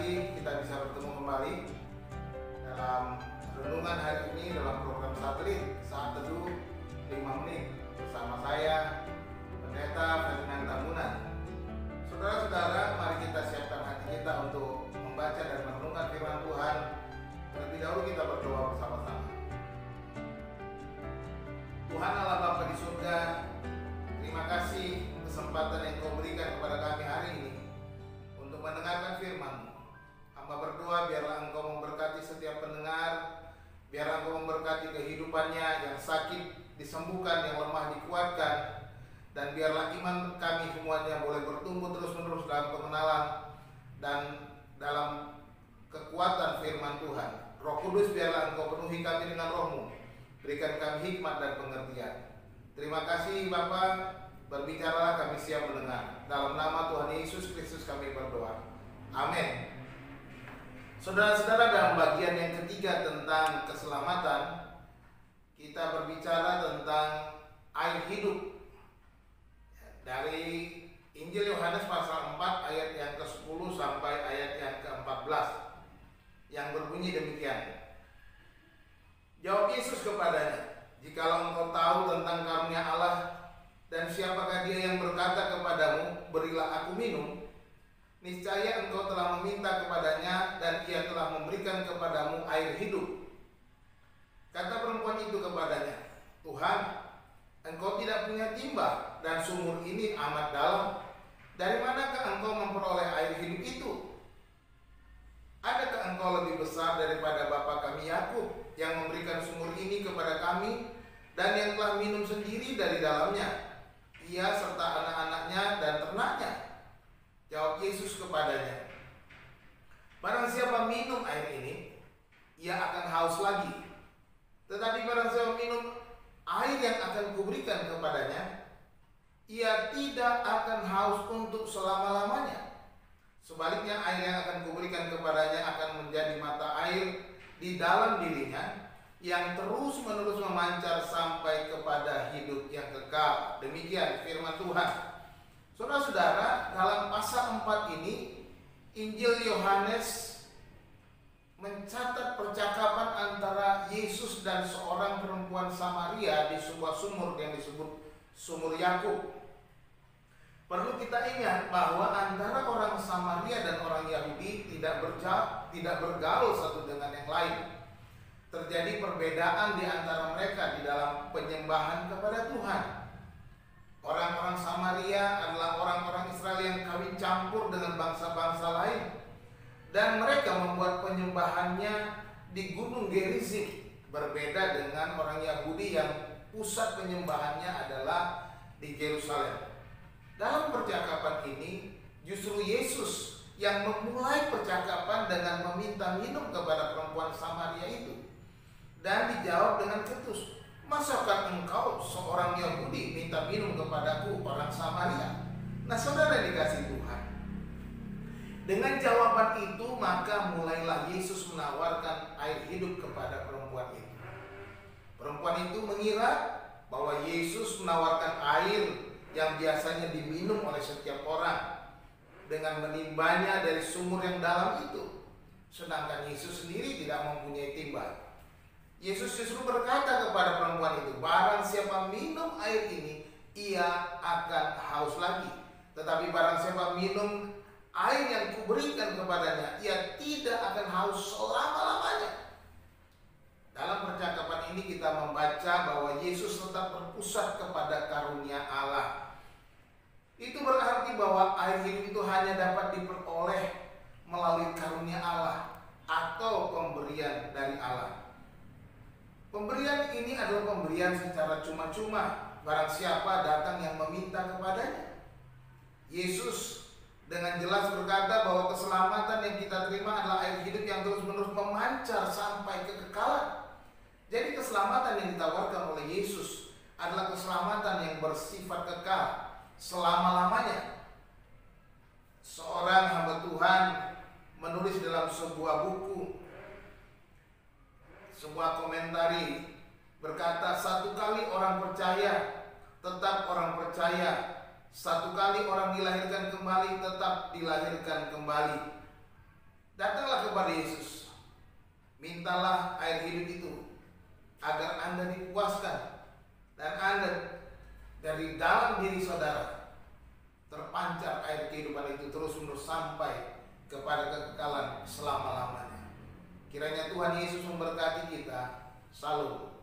kasih kita bisa bertemu kembali dalam renungan hari ini dalam program satelit Saat Teduh 5 Menit bersama saya, Pendeta Ferdinand Tambunan. Saudara-saudara, mari kita siapkan hati kita untuk membaca dan merenungkan firman Tuhan. Terlebih dahulu kita berdoa bersama-sama. Tuhan Allah Bapa di surga, terima kasih kesempatan yang Kau berikan kepada kami hari ini untuk mendengarkan firman-Mu. Hamba berdoa biarlah Engkau memberkati setiap pendengar, biarlah Engkau memberkati kehidupannya, yang sakit disembuhkan, yang lemah dikuatkan, dan biarlah iman kami semuanya boleh bertumbuh terus-menerus dalam pengenalan dan dalam kekuatan firman Tuhan. Roh Kudus, biarlah Engkau penuhi kami dengan Roh-Mu, berikan kami hikmat dan pengertian. Terima kasih Bapa, berbicaralah kami siap mendengar. Dalam nama Tuhan Yesus Kristus kami berdoa. Amin. Saudara-saudara, dalam bagian yang ketiga tentang keselamatan, kita berbicara tentang air hidup. Dari Injil Yohanes pasal 4 ayat yang ke-10 sampai ayat yang ke-14 yang berbunyi demikian. Jawab Yesus kepadanya, "Jikalau engkau tahu tentang karunia Allah dan siapakah dia yang berkata kepadamu, berilah aku minum, niscaya engkau telah meminta kepadanya dan ia telah memberikan kepadamu air hidup." Kata perempuan itu kepadanya, "Tuhan, engkau tidak punya timba dan sumur ini amat dalam. Dari manakah engkau memperoleh air hidup itu? Adakah engkau lebih besar daripada bapa kami Yakub yang memberikan sumur ini kepada kami dan yang telah minum sendiri dari dalamnya, ia serta anak-anaknya dan ternaknya?" Jawab Yesus kepadanya, "Barang siapa minum air ini, ia akan haus lagi. Tetapi barang siapa minum air yang akan kuberikan kepadanya, ia tidak akan haus untuk selama-lamanya. Sebaliknya, air yang akan kuberikan kepadanya akan menjadi mata air di dalam dirinya, yang terus-menerus memancar sampai kepada hidup yang kekal." Demikian firman Tuhan. Saudara-saudara, dalam pasal 4 ini, Injil Yohanes mencatat percakapan antara Yesus dan seorang perempuan Samaria di sebuah sumur yang disebut Sumur Yakub. Perlu kita ingat bahwa antara orang Samaria dan orang Yahudi tidak bergaul satu dengan yang lain. Terjadi perbedaan di antara mereka di dalam penyembahan kepada Tuhan. Orang-orang Samaria adalah orang-orang Israel yang kawin campur dengan bangsa-bangsa lain, dan mereka membuat penyembahannya di Gunung Gerizim, berbeda dengan orang Yahudi yang pusat penyembahannya adalah di Yerusalem. Dalam percakapan ini, justru Yesus yang memulai percakapan dengan meminta minum kepada perempuan Samaria itu. Dan dijawab dengan ketus, "Masakah engkau seorang Yahudi minta minum kepadaku, orang Samaria?" Nah, saudara dikasih Tuhan, dengan jawaban itu maka mulailah Yesus menawarkan air hidup kepada perempuan itu. Perempuan itu mengira bahwa Yesus menawarkan air yang biasanya diminum oleh setiap orang dengan menimbanya dari sumur yang dalam itu, sedangkan Yesus sendiri tidak mempunyai timba. Yesus justru berkata kepada perempuan itu, "Barang siapa minum air ini, ia akan haus lagi. Tetapi barang siapa minum air yang kuberikan kepadanya, ia tidak akan haus selama-lamanya." Dalam percakapan ini kita membaca bahwa Yesus tetap berpusat kepada karunia Allah. Itu berarti bahwa air hidup itu hanya dapat diperoleh melalui karunia Allah atau pemberian dari Allah. Pemberian ini adalah pemberian secara cuma-cuma, barang siapa datang yang meminta kepadanya. Yesus dengan jelas berkata bahwa keselamatan yang kita terima adalah air hidup yang terus-menerus memancar sampai kekekalan. Jadi keselamatan yang ditawarkan oleh Yesus adalah keselamatan yang bersifat kekal selama-lamanya. Seorang hamba Tuhan menulis dalam sebuah buku, sebuah komentari, berkata, "Satu kali orang percaya, tetap orang percaya. Satu kali orang dilahirkan kembali, tetap dilahirkan kembali." Datanglah kepada Yesus, mintalah air hidup itu agar Anda dipuaskan, dan Anda dari dalam diri saudara terpancar air kehidupan itu terus-menerus sampai kepada kekekalan selama-lamanya. Kiranya Tuhan Yesus memberkati kita. Salam.